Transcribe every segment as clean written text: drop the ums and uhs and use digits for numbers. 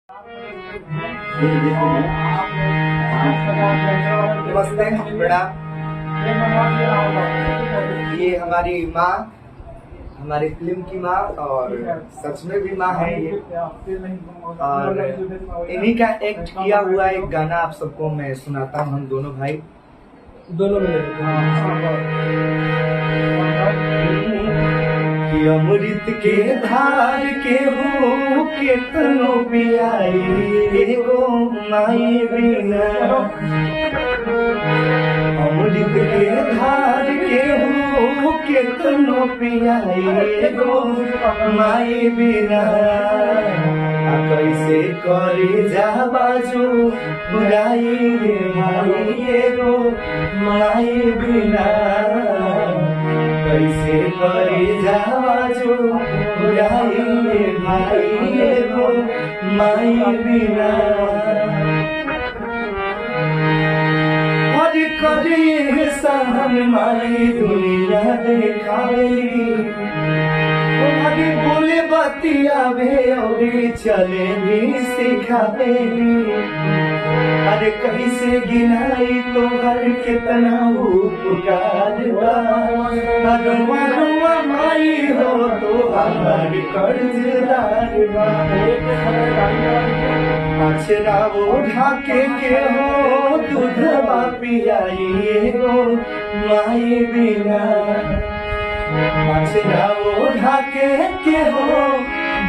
नमस्ते प्रणाम। ये हमारी माँ, हमारी फिल्म की माँ और सच में भी माँ है ये। और इन्हीं का एक्ट किया हुआ एक गाना आप सबको मैं सुनाता हूँ। हम दोनों भाई दोनों कि अमृत के धार के हो केतनो पियाई गो माई बिना। अमृत के धार के हो केतनो पियाई गो माई बिना। कैसे करे जाबाजू बुराई रे माई गो माई बिना। कैसे करे जाबाजू बुराई रे माई गो माई बिना। हर करे सहन माई दुनिया देखावेली। आगे बोले बतियावे और चलेगी सिखावेली। अरे कैसे गिनाई तो हर कितना उपकार बा। माई हो तो हमार कर्जदार बा। अचरा ओढ़ा के हो दूधवा पियाई गो माई बिना। अचरा ओढ़ा के हो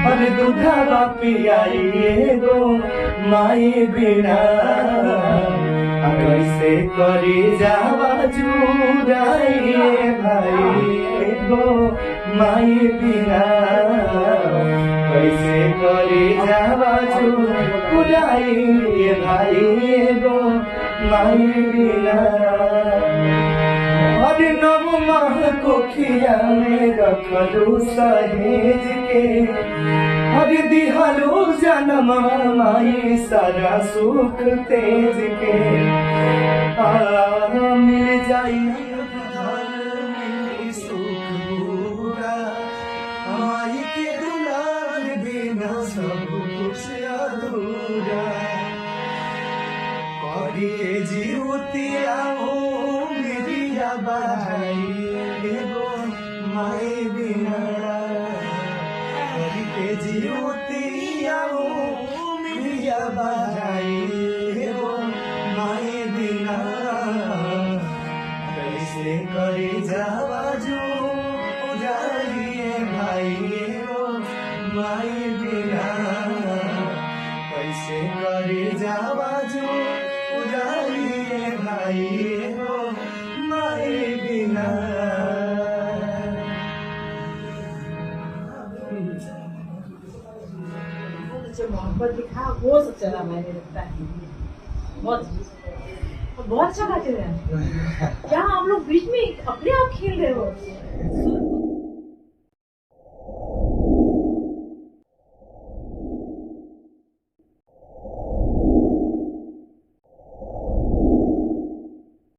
और दूधवा पियाई गो माई बिना। कैसे करी जावा जुराइए भाई गो माई बिना। कैसे करी जावा जुराइए भाई गो माई बिना। हर नव माह को खिया में रखलू सहेज के। हर दिहालू जन्म माई सारा सुख तेज के। मिल जाई मिली सुख पूरा। माई के दुलार बिना सब कुछ अधूरा। करिए जीवतिया बढ़ाई गो माई बिना। के जीवतिया मिलिया बढ़ाई गो माई बिना। कैसे करे जावा जो जाइए भाई गो माई बिना। कैसे करे जावा जो जाइए भाई गो माई बिना। जो मोहब्बत दिखा वो सब चला मैंने लगता है। बहुत अच्छा गाते हैं। क्या आप लोग बीच में अपने आप खेल रहे हो?